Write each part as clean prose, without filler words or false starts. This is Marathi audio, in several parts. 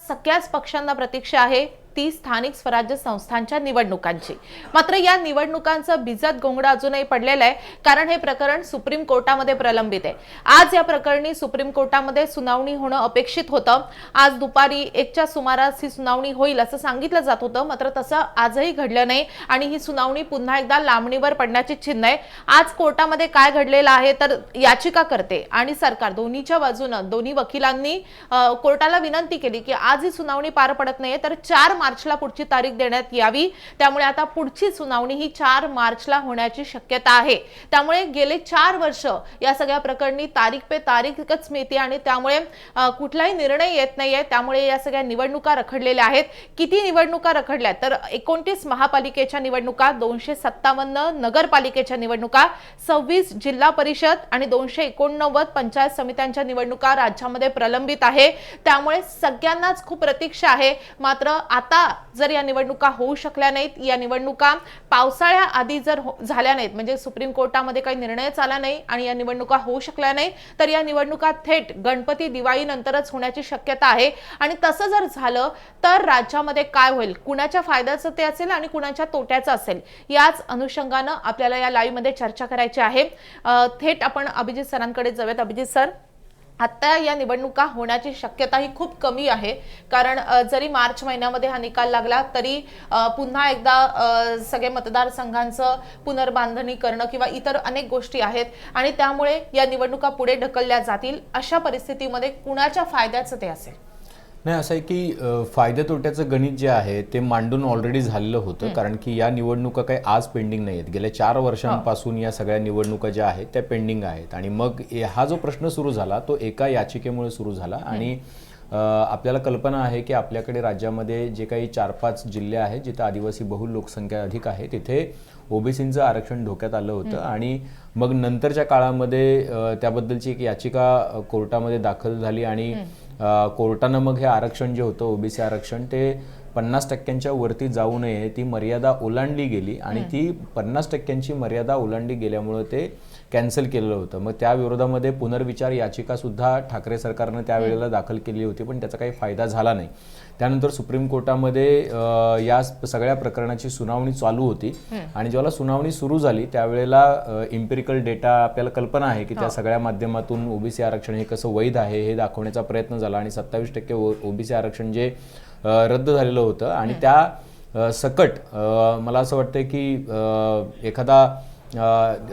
सगळ्याच पक्षांना प्रतीक्षा आहे ती स्थानिक स्वराज्य संस्थांच्या निवडणुकांची। मात्र या निवडणुकांचं भिजत घोंगडं अजूनही पडलेलं आहे, कारण हे प्रकरण सुप्रीम कोर्टामध्ये प्रलंबित आहे। आज या प्रकरणी सुप्रीम कोर्टामध्ये सुनावणी होणं अपेक्षित होतं। आज दुपारी 1च्या सुमारास ही सुनावणी होईल असं सांगितलं जात होतं, मात्र तसं आजही घडलं नाही आणि ही सुनावणी पुन्हा एकदा लांबणीवर पडण्याची चिन्ह आहे। आज कोर्टामध्ये काय घडलेलं आहे तर याचिकाकर्ते आणि सरकार दोन्हीच्या बाजूनं दोन्ही वकिलांनी कोर्टाला विनंती केली की आज ही सुनावणी पार पडत नाहीये तर 4 मार्चला पुढची तारीख देण्यात यावी। त्यामुळे आता पुढची सुनावणी ही 4 मार्चला होण्याची शक्यता आहे। त्यामुळे गेले 4 वर्ष या सगळ्या प्रकरणी तारीख पे तारीखच मिळते आणि त्यामुळे कुठलाही निर्णय येत नाहीये। त्यामुळे या सगळ्या निवडणुका रखडलेल्या आहेत। किती निवडणुका रखडल्या तर 29 महापालिकेच्या निवडणुका, 257 नगरपालिकेच्या निवडणुका, 26 जिल्हा परिषद आणि 289 पंचायत समित्यांच्या निवडणुका राज्यामध्ये प्रलंबित आहे। त्यामुळे सगळ्यांनाच खूप प्रतीक्षा आहे। मात्र आता जर या निवडणुका होऊ शकल्या नाहीत, या निवडणुका पावसाळ्या आधी जर झाल्या नाहीत, म्हणजे सुप्रीम कोर्टामध्ये काही निर्णयच आला नाही आणि या निवडणुका होऊ शकल्या नाही, तर या निवडणुका थेट गणपती दिवाळी नंतरच होण्याची शक्यता आहे। आणि तसं जर झालं तर राज्यामध्ये काय होईल, कुणाच्या फायद्याचं ते असेल आणि कुणाच्या तोट्याचं असेल, याच अनुषंगानं आपल्याला या लाईव्ह मध्ये चर्चा करायची आहे। थेट आपण अभिजित सरांकडे जाऊयात। अभिजित सर, आता या निवडणुका होण्याची शक्यता ही खूप कमी आहे, कारण जरी मार्च महिन्यामध्ये हा निकाल लागला तरी पुन्हा एकदा सगळे मतदारसंघांचं पुनर्बांधणी करणं किंवा इतर अनेक गोष्टी आहेत आणि त्यामुळे या निवडणुका पुढे ढकलल्या जातील। अशा परिस्थितीमध्ये कुणाच्या फायद्याचं ते असेल? नाही, असं आहे की फायदे तोट्याचं गणित जे आहे ते मांडून ऑलरेडी झालेलं होतं, कारण की या निवडणुका काही आज पेंडिंग नाही आहेत। गेल्या 4 वर्षांपासून या सगळ्या निवडणुका ज्या आहेत त्या पेंडिंग आहेत आणि मग हा जो प्रश्न सुरू झाला तो एका याचिकेमुळे सुरू झाला। आणि आपल्याला कल्पना आहे की आपल्याकडे राज्यामध्ये जे काही 4-5 जिल्हे आहेत जिथे आदिवासी बहुल लोकसंख्या अधिक आहे तिथे ओबीसींचं आरक्षण धोक्यात आलं होतं आणि मग नंतरच्या काळामध्ये त्याबद्दलची एक याचिका कोर्टामध्ये दाखल झाली आणि कोर्टानं मग हे आरक्षण जे होतं ओबीसी आरक्षण ते 50% वरती जाऊ नये ती मर्यादा ओलांडली गेली आणि ती 50% मर्यादा ओलांडली गेल्यामुळे ते कॅन्सल केलेलं होतं। मग त्या विरोधामध्ये पुनर्विचार याचिका सुद्धा ठाकरे सरकारनं त्यावेळेला दाखल केली होती, पण त्याचा काही फायदा झाला नाही। त्यानंतर सुप्रीम कोर्टामध्ये या सगळ्या प्रकरणाची सुनावणी चालू होती आणि जेव्हा सुनावणी सुरू झाली त्यावेळेला इम्पिरिकल डेटा आपल्याला कल्पना आहे की त्या सगळ्या माध्यमातून ओबीसी आरक्षण हे कसं वैध आहे हे दाखवण्याचा प्रयत्न झाला आणि 27% ओबीसी आरक्षण जे रद्द झालेलं होतं आणि त्या सकट मला असं वाटतं की एखादा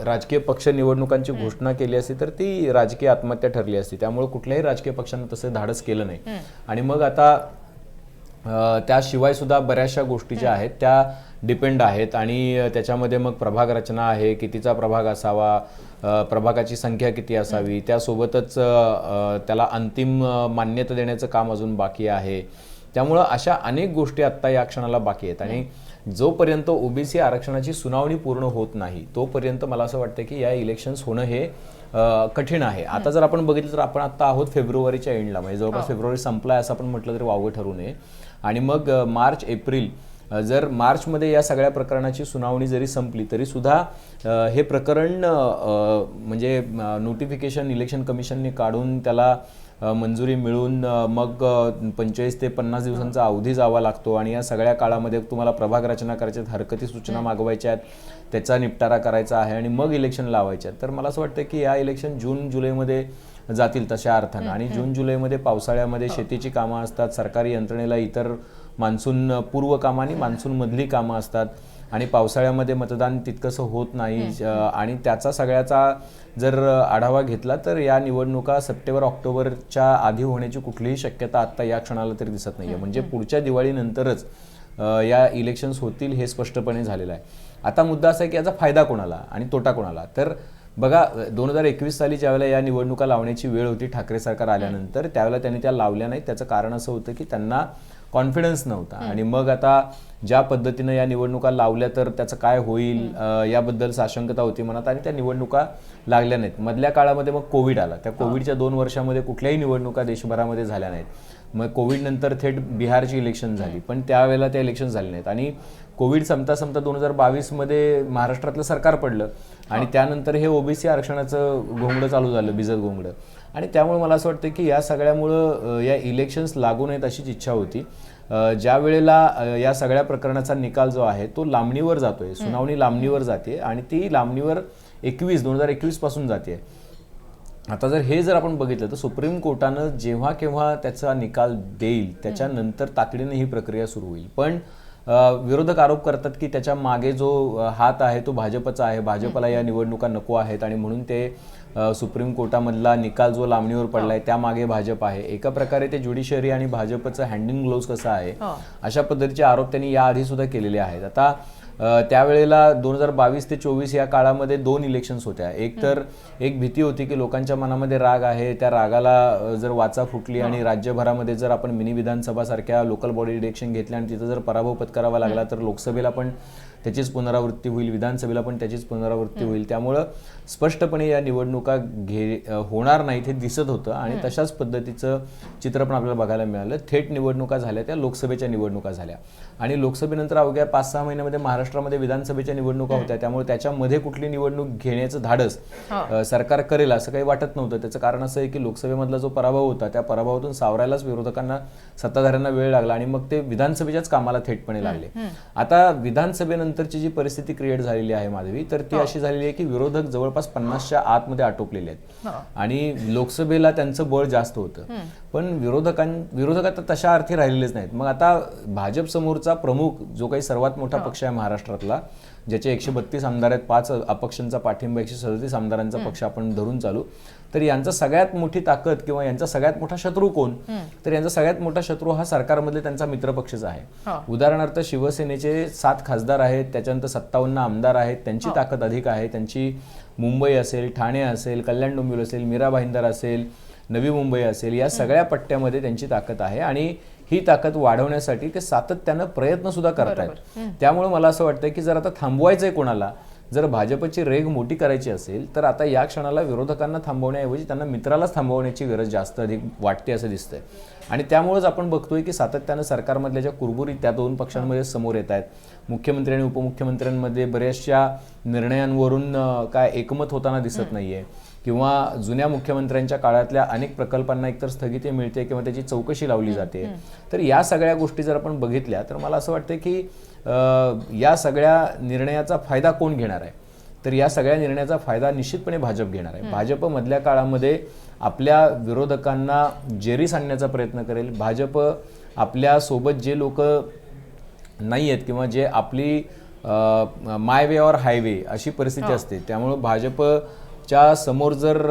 राजकीय पक्ष निवडणुकांची घोषणा केली असती तर ती राजकीय आत्महत्या ठरली असती। त्यामुळे कुठल्याही राजकीय पक्षानं तसं धाडस केलं नाही आणि मग आता त्याशिवाय सुद्धा बऱ्याचशा गोष्टी ज्या आहेत त्या डिपेंड आहेत आणि त्याच्यामध्ये मग प्रभाग रचना आहे, कितीचा प्रभाग असावा, प्रभागाची संख्या किती असावी, त्यासोबतच त्याला अंतिम मान्यता देण्याचं काम अजून बाकी आहे। त्यामुळं अशा अनेक गोष्टी आत्ता या क्षणाला बाकी आहेत आणि जोपर्यंत ओबीसी आरक्षणाची सुनावणी पूर्ण होत नाही तोपर्यंत मला असं वाटतं की या इलेक्शन्स होणं हे कठीण आहे। आता जर आपण बघितलं तर आपण आता आहोत फेब्रुवारीच्या एंडला, म्हणजे जवळपास फेब्रुवारी संपलाय असं आपण म्हटलं तरी वावगं ठरू नये आणि मग मार्च एप्रिल, जर मार्चमध्ये या सगळ्या प्रकरणाची सुनावणी जरी संपली तरी सुद्धा हे प्रकरण म्हणजे नोटिफिकेशन इलेक्शन कमिशनने काढून त्याला मंजुरी मिळून मग 25 ते 50 दिवसांचा अवधी जावा लागतो आणि या सगळ्या काळामध्ये तुम्हाला प्रभाग रचना करायच्या आहेत, हरकती सूचना मागवायच्या आहेत, त्याचा निपटारा करायचा आहे आणि मग इलेक्शन लावायचे आहेत। तर मला असं वाटतं की या इलेक्शन जून-जुलैमध्ये जातील तशा अर्थानं आणि जून-जुलैमध्ये पावसाळ्यामध्ये शेतीची कामं असतात, सरकारी यंत्रणेला इतर मान्सून पूर्व कामं आणि मान्सून मधली कामं असतात आणि पावसाळ्यामध्ये मतदान तितकंसं होत नाही आणि त्याचा सगळ्याचा जर आढावा घेतला तर या निवडणुका सप्टेंबर-ऑक्टोबरच्या आधी होण्याची कुठलीही शक्यता आत्ता या क्षणाला तरी दिसत नाहीये। म्हणजे पुढच्या दिवाळीनंतरच या इलेक्शन्स होतील हे स्पष्टपणे झालेलं आहे। आता मुद्दा असा आहे की याचा फायदा कोणाला आणि तोटा कोणाला? तर बघा 2021 साली ज्यावेळेला या निवडणुका लावण्याची वेळ होती ठाकरे सरकार आल्यानंतर त्यावेळेला त्यांनी त्या लावल्या नाहीत। त्याचं कारण असं होतं की त्यांना कॉन्फिडन्स नव्हता आणि मग आता ज्या पद्धतीनं या निवडणुका लावल्या तर त्याचं काय होईल याबद्दल साशंकता होती मनात आणि त्या निवडणुका लागल्या नाहीत। मधल्या काळामध्ये मग कोविड आला, त्या कोविडच्या 2 वर्षामध्ये कुठल्याही निवडणुका देशभरामध्ये झाल्या नाहीत। मग कोविड नंतर थेट बिहारची इलेक्शन झाली, पण त्यावेळेला त्या इलेक्शन झाले नाहीत आणि कोविड संपता 2022 मध्ये महाराष्ट्रातलं सरकार पडलं आणि त्यानंतर हे ओबीसी आरक्षणाचं घोंगडं चालू झालं, भिजत घोंगडं आणि त्यामुळे मला असं वाटतं की या सगळ्यामुळं या इलेक्शन्स लागू नयेत अशीच इच्छा होती. ज्या वेळेला या सगळ्या प्रकरणाचा निकाल जो आहे तो लांबणीवर जातोय, सुनावणी लांबणीवर जाते आणि ती लांबणीवर 2021 पासून जाते. आता जर आपण बघितलं तर सुप्रीम कोर्टानं जेव्हा केव्हा त्याचा निकाल देईल त्याच्यानंतर तातडीने ही प्रक्रिया सुरू होईल. पण विरोधक आरोप करतात की त्याच्या मागे जो हात आहे तो भाजपचा आहे, भाजपला या निवडणुका नको आहेत आणि म्हणून ते सुप्रीम कोर्टामधला निकाल जो लांबणीवर पडलाय त्यामागे भाजप आहे. एका प्रकारे ते ज्युडिशरी आणि भाजपचं हँड इन ग्लोव्ज कसं आहे अशा पद्धतीचे आरोप त्यांनी याआधी सुद्धा केलेले आहेत. आता त्यावेळेला 2022 ते 24 या काळामध्ये 2 इलेक्शन्स होत्या. एक भीती होती की लोकांच्या मनामध्ये राग आहे, त्या रागाला जर वाचा फुटली आणि राज्यभरामध्ये जर आपण मिनी विधानसभा सारख्या लोकल बॉडी इलेक्शन घेतले आणि तिथं जर पराभव पत्करावा लागला तर लोकसभेला पण त्याचीच पुनरावृत्ती होईल, विधानसभेला पण त्याचीच पुनरावृत्ती होईल. त्यामुळं स्पष्टपणे या निवडणुका होणार नाहीत हे दिसत होतं आणि तशाच पद्धतीचं चित्र पण आपल्याला बघायला मिळालं. थेट निवडणुका झाल्या त्या लोकसभेच्या निवडणुका झाल्या आणि लोकसभेनंतर अवघ्या 5-6 महिन्यामध्ये महाराष्ट्रामध्ये विधानसभेच्या निवडणुका होत्या. त्यामुळे त्याच्यामध्ये कुठली निवडणूक घेण्याचं धाडस सरकार करेल असं काही वाटत नव्हतं. त्याचं कारण असं आहे की लोकसभेमधला जो पराभव होता त्या पराभवातून सावरायलाच विरोधकांना, सत्ताधाऱ्यांना वेळ लागला आणि मग ते विधानसभेच्याच कामाला थेटपणे लागले. आता विधानसभेनंतरची जी परिस्थिती क्रिएट झालेली आहे माधवी, तर ती अशी झालेली आहे की विरोधक जवळपास 50च्या आतमध्ये आटोपलेले आहेत आणि लोकसभेला त्यांचं बळ जास्त होतं. पण विरोधक आता तशा अर्थी राहिलेलेच नाहीत. मग आता भाजप समोरचा प्रमुख जो काही सर्वात मोठा पक्ष आहे महाराष्ट्रातला, ज्याचे 132 आमदार आहेत, 5 अपक्षांचा पाठिंबा, 137 आमदारांचा पक्ष आपण धरून चालू, तर यांचा सगळ्यात मोठी ताकद किंवा यांचा सगळ्यात मोठा शत्रू कोण, तर यांचा सगळ्यात मोठा शत्रू हा सरकारमधले त्यांचा मित्रपक्षच आहे. उदाहरणार्थ शिवसेनेचे 7 खासदार आहेत, त्याच्यानंतर 57 आमदार आहेत, त्यांची ताकद अधिक आहे. त्यांची मुंबई असेल, ठाणे असेल, कल्याण डोंबिवली असेल, मीरा भाईंदर असेल, नवी मुंबई असेल, या सगळ्या पट्ट्यामध्ये त्यांची ताकद आहे आणि ही ताकद वाढवण्यासाठी ते सातत्यानं प्रयत्न सुद्धा करतायत. त्यामुळे मला असं वाटतं की जर आता थांबवायचंय कोणाला, जर भाजपची रेघ मोठी करायची असेल तर आता या क्षणाला विरोधकांना थांबवण्याऐवजी त्यांना मित्रालाच थांबवण्याची गरज जास्त अधिक वाटते असं दिसतंय. आणि त्यामुळेच आपण बघतोय की सातत्यानं सरकारमधल्या ज्या कुरबुरी त्या 2 पक्षांमध्ये समोर येत आहेत. मुख्यमंत्री आणि उपमुख्यमंत्र्यांमध्ये बऱ्याचशा निर्णयांवरून काय एकमत होताना दिसत नाहीये किंवा जुन्या मुख्यमंत्र्यांच्या काळातल्या अनेक प्रकल्पांना एकतर स्थगिती मिळते किंवा त्याची चौकशी लावली जाते. तर या सगळ्या गोष्टी जर आपण बघितल्या तर मला असं वाटतं की या सगळ्या निर्णयाचा फायदा कोण घेणार आहे, तर या सगळ्या निर्णयाचा फायदा निश्चितपणे भाजप घेणार आहे. भाजप मधल्या काळामध्ये आपल्या विरोधकांना जेरीस आणण्याचा प्रयत्न करेल. भाजप आपल्या सोबत जे लोक नाही आहेत किंवा जे आपली माय वे और हायवे अशी परिस्थिती असते, त्यामुळे भाजपच्या समोर जर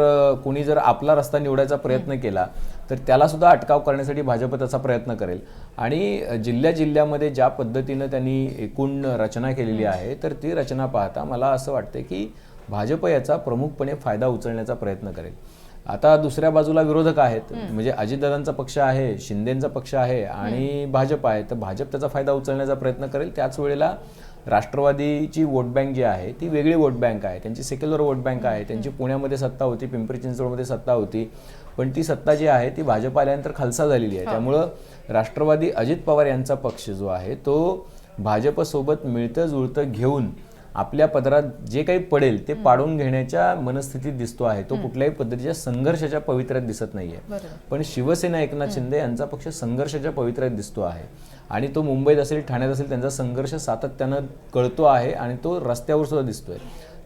कोणी जर आपला रस्ता निवडायचा प्रयत्न केला तर त्याला सुद्धा अटकाव करण्यासाठी भाजप त्याचा प्रयत्न करेल. आणि जिल्ह्यामध्ये ज्या पद्धतीनं त्यांनी एकूण रचना केलेली आहे तर ती रचना पाहता मला असं वाटतं की भाजप याचा प्रमुखपणे फायदा उचलण्याचा प्रयत्न करेल. आता दुसऱ्या बाजूला विरोधक आहेत, म्हणजे अजितदादांचा पक्ष आहे, शिंदेंचा पक्ष आहे आणि भाजप आहे, तर भाजप त्याचा फायदा उचलण्याचा प्रयत्न करेल. त्याच वेळेला राष्ट्रवादीची वोट बँक जी आहे ती वेगळी वोट बँक आहे, त्यांची सेक्युलर वोट बँक आहे. त्यांची पुण्यामध्ये सत्ता होती, पिंपरी चिंचवडमध्ये सत्ता होती, पण ती सत्ता जी आहे ती भाजप आल्यानंतर खालसा झालेली आहे. त्यामुळं राष्ट्रवादी अजित पवार यांचा पक्ष जो आहे तो भाजपसोबत मिळतं जुळतं घेऊन आपल्या पदरात जे काही पडेल ते पाडून घेण्याच्या मनस्थितीत दिसतो आहे. तो कुठल्याही पद्धतीच्या संघर्षाच्या पवित्र्यात दिसत नाहीये. पण शिवसेना एकनाथ शिंदे यांचा पक्ष संघर्षाच्या पवित्र्यात दिसतो आहे आणि तो मुंबईत असेल, ठाण्यात असेल, त्यांचा संघर्ष सातत्यानं कळतो आहे आणि तो रस्त्यावर सुद्धा दिसतोय.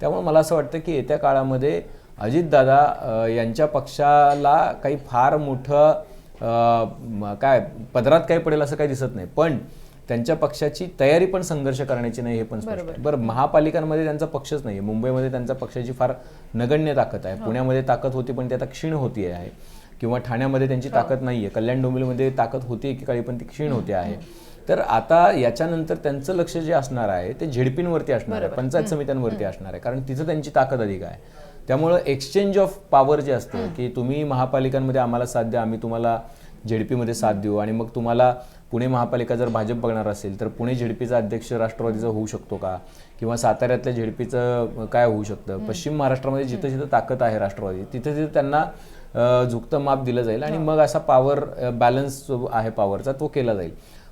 त्यामुळे मला असं वाटतं की येत्या काळामध्ये अजितदादा यांच्या पक्षाला काही फार मोठं काय पदरात काही पडेल असं काही दिसत नाही, पण त्यांच्या पक्षाची तयारी पण संघर्ष करण्याची नाही हे पण स्पष्ट आहे. बरं, महापालिकांमध्ये त्यांचा पक्षच नाही, मुंबईमध्ये त्यांच्या पक्षाची फार नगण्य ताकद आहे, पुण्यामध्ये ताकद होती पण ती आता क्षीण होती आहे, किंवा ठाण्यामध्ये त्यांची ताकद नाहीये, कल्याण डोंबिवलीमध्ये ताकद होती एकेकाळी पण ती क्षीण होते आहे. तर आता याच्यानंतर त्यांचं लक्ष जे असणार आहे ते झेडपींवरती असणार आहे, पंचायत समित्यांवरती असणार आहे, कारण तिथं त्यांची ताकद अधिक आहे. त्यामुळं एक्सचेंज ऑफ पॉवर जे असतं की तुम्ही महापालिकांमध्ये आम्हाला साथ द्या, आम्ही तुम्हाला झेडपीमध्ये साथ देऊ, आणि मग तुम्हाला पुणे महापालिका जर भाजप बघणार असेल तर पुणे झेडपीचा अध्यक्ष राष्ट्रवादीचा होऊ शकतो का, किंवा साताऱ्यातल्या झेडपीचं काय होऊ शकतं. पश्चिम महाराष्ट्रामध्ये जिथं जिथं ताकद आहे राष्ट्रवादी तिथं तिथं त्यांना झुकतं माप दिलं जाईल आणि मग असा पॉवर बॅलन्स जो आहे पॉवरचा तो केला जाईल.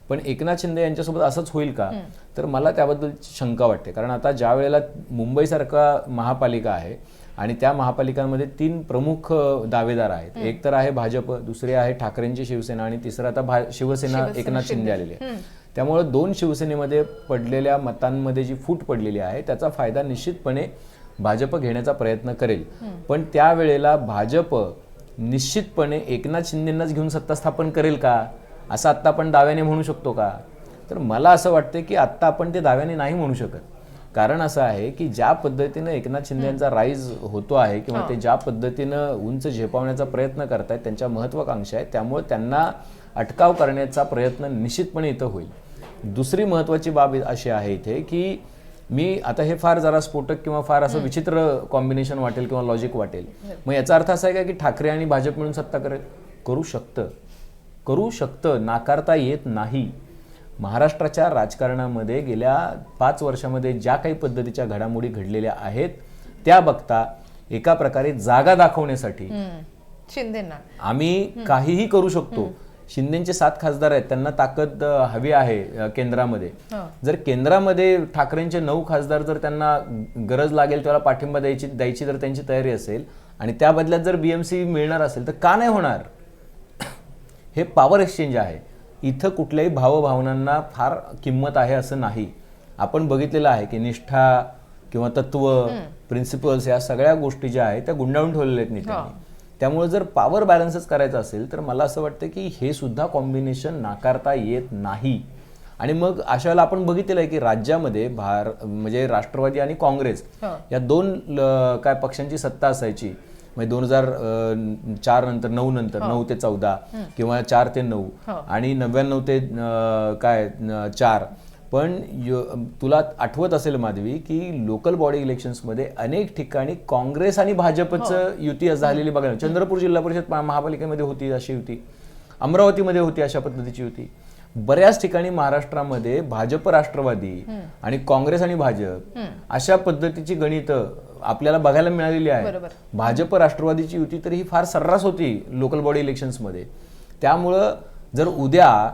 पण एकनाथ शिंदे यांच्यासोबत असंच होईल का, तर मला त्याबद्दल शंका वाटते. कारण आता ज्या वेळेला मुंबईसारखा महापालिका आहे आणि त्या महापालिकांमध्ये 3 प्रमुख दावेदार आहेत. एक तर आहे भाजप, दुसरे आहे ठाकरेंची शिवसेना आणि तिसरं आता शिवसेना एकनाथ शिंदे आलेले आहे. त्यामुळे 2 शिवसेनेमध्ये पडलेल्या मतांमध्ये जी फूट पडलेली आहे त्याचा फायदा निश्चितपणे भाजप घेण्याचा प्रयत्न करेल. पण त्यावेळेला भाजप निश्चितपणे एकनाथ शिंदेंनाच घेऊन सत्ता स्थापन करेल का, असं आत्ता आपण दाव्याने म्हणू शकतो का? तर मला असं वाटतं की आत्ता आपण ते दाव्याने नाही म्हणू शकत. कारण असं आहे की ज्या पद्धतीनं एकनाथ शिंदे यांचा राईज होतो आहे किंवा ते ज्या पद्धतीनं उंच झेपावण्याचा प्रयत्न करतायत, त्यांच्या महत्वाकांक्षा आहे, त्यामुळे त्यांना अटकाव करण्याचा प्रयत्न निश्चितपणे इथं होईल. दुसरी महत्वाची बाब अशी आहे इथे की मी आता हे फार जरा स्फोटक किंवा फार असं विचित्र कॉम्बिनेशन वाटेल किंवा लॉजिक वाटेल. मग याचा अर्थ असा आहे का की ठाकरे आणि भाजप मिळून सत्ता करू शकतं, नाकारता येत नाही. महाराष्ट्राच्या राजकारणामध्ये गेल्या 5 वर्षामध्ये ज्या काही पद्धतीच्या घडामोडी घडलेल्या आहेत त्या बघता एका प्रकारे जागा दाखवण्यासाठी शिंदेना आम्ही काहीही करू शकतो. शिंदेचे 7 खासदार आहेत, त्यांना ताकद हवी आहे केंद्रामध्ये. जर केंद्रामध्ये ठाकरेंचे 9 खासदार जर त्यांना गरज लागेल त्याला पाठिंबा द्यायची जर त्यांची तयारी असेल आणि त्या बदल्यात जर BMC मिळणार असेल तर का नाही होणार? हे पॉवर एक्सचेंज आहे. इथं कुठल्याही भावभावनांना फार किंमत आहे असं नाही. आपण बघितलेलं आहे की निष्ठा किंवा तत्व, प्रिन्सिपल्स या सगळ्या गोष्टी ज्या आहेत त्या गुंडाळून ठेवलेल्या आहेत नेत्यांनी. त्यामुळे जर पॉवर बॅलन्सच करायचा असेल तर मला असं वाटतं की हे सुद्धा कॉम्बिनेशन नाकारता येत नाही. आणि मग अशा वेळेला आपण बघितलेलं आहे की राज्यामध्ये म्हणजे राष्ट्रवादी आणि काँग्रेस या 2 काय पक्षांची सत्ता असायची. म्हणजे 2004 नंतर 9 नंतर 9 ते 14 किंवा 4 ते 9 आणि 99 ते 4. पण तुला आठवत असेल माधवी की लोकल बॉडी इलेक्शन्समध्ये अनेक ठिकाणी काँग्रेस आणि भाजपचं युती झालेली बघायला. चंद्रपूर जिल्हा परिषद महापालिकेमध्ये होती अशी युती, अमरावतीमध्ये होती अशा पद्धतीची युती. बऱ्याच ठिकाणी महाराष्ट्रामध्ये भाजप राष्ट्रवादी आणि काँग्रेस आणि भाजप अशा पद्धतीची गणित आपल्याला बघायला मिळालेली आहे. भाजप राष्ट्रवादीची युती तर ही फार सर्रास होती लोकल बॉडी इलेक्शन्समध्ये. त्यामुळं जर उद्या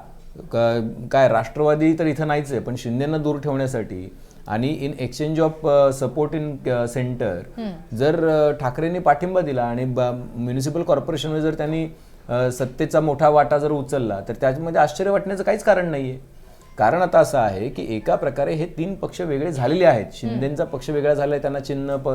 काय राष्ट्रवादी तर इथं नाहीच आहे पण शिंदेंना दूर ठेवण्यासाठी आणि in exchange of support in centre जर ठाकरेंनी पाठिंबा दिला आणि म्युनिसिपल कॉर्पोरेशनमध्ये जर त्यांनी सत्तेचा मोठा वाटा जर उचलला तर त्याच्यामध्ये आश्चर्य वाटण्याचं काहीच कारण नाहीये. कारण आता असं आहे की एका प्रकारे हे 3 पक्ष वेगळे झालेले आहेत. शिंदेचा पक्ष वेगळा झालाय, त्यांना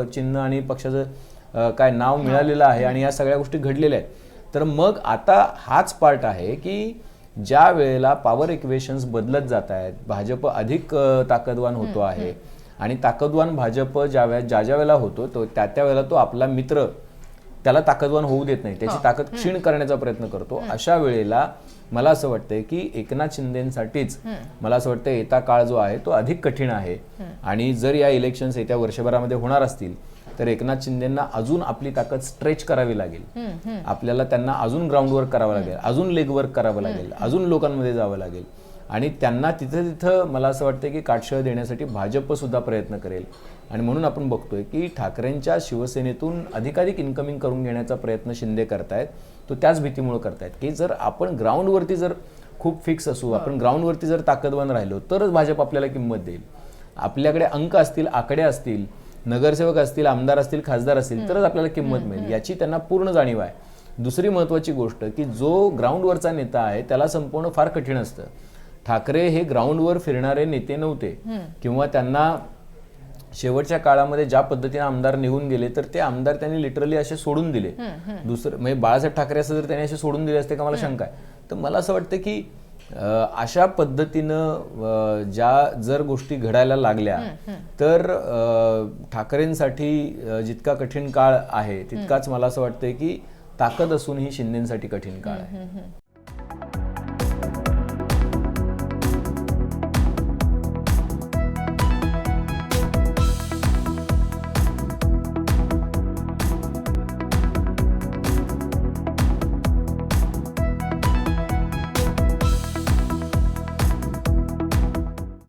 चिन्ह आणि पक्षाचं काय नाव मिळालेलं आहे आणि या सगळ्या गोष्टी घडलेल्या आहेत. तर मग आता हाच पार्ट आहे की ज्या वेळेला पॉवर इक्वेशन्स बदलत जात आहेत, भाजप अधिक ताकदवान होतो आहे आणि ताकदवान भाजप ज्या वेळेला होतो तो त्या वेळेला तो आपला मित्र त्याला ताकदवान होऊ देत नाही, त्याची ताकद क्षीण करण्याचा प्रयत्न करतो. अशा वेळेला मला असं वाटतंय की एकनाथ शिंदेसाठीच मला असं वाटतं येता काळ जो आहे तो अधिक कठीण आहे. आणि जर या इलेक्शन्स येत्या वर्षभरामध्ये होणार असतील तर एकनाथ शिंदेंना अजून आपली ताकद स्ट्रेच करावी लागेल. आपल्याला त्यांना अजून ग्राउंड वर्क करावं लागेल, अजून लेग वर्क करावं लागेल, अजून लोकांमध्ये जावं लागेल आणि त्यांना तिथं मला असं वाटतं की काटशळ देण्यासाठी भाजप सुद्धा प्रयत्न करेल. आणि म्हणून आपण बघतोय की ठाकरेंच्या शिवसेनेतून अधिकाधिक इन्कमिंग करून घेण्याचा प्रयत्न शिंदे करतायत. तो त्याच भीतीमुळे करतायत की जर आपण ग्राउंडवरती जर खूप फिक्स असू, आपण ग्राउंडवरती जर ताकदवान राहिलो तरच भाजप आपल्याला किंमत देईल. आपल्याकडे अंक असतील, आकडे असतील, नगरसेवक असतील, आमदार असतील, खासदार असतील तरच आपल्याला किंमत मिळेल याची त्यांना पूर्ण जाणीव आहे. दुसरी महत्वाची गोष्ट की जो ग्राउंडवरचा नेता आहे त्याला संपवणं फार कठीण असतं. ठाकरे हे ग्राउंडवर फिरणारे नेते नव्हते किंवा त्यांना शेवटच्या काळामध्ये ज्या पद्धतीने आमदार निघून गेले तर ते आमदार त्यांनी लिटरली असे सोडून दिले. दुसरं म्हणजे बाळासाहेब ठाकरे असं जर त्यांनी असे सोडून दिले असते का मला शंका आहे. तर मला असं वाटतं की अशा पद्धतीनं जर गोष्टी घडायला लागल्या तर ठाकरेंसाठी जितका कठीण काळ आहे तितकाच मला असं वाटतंय की ताकद असूनही शिंदेसाठी कठीण काळ आहे.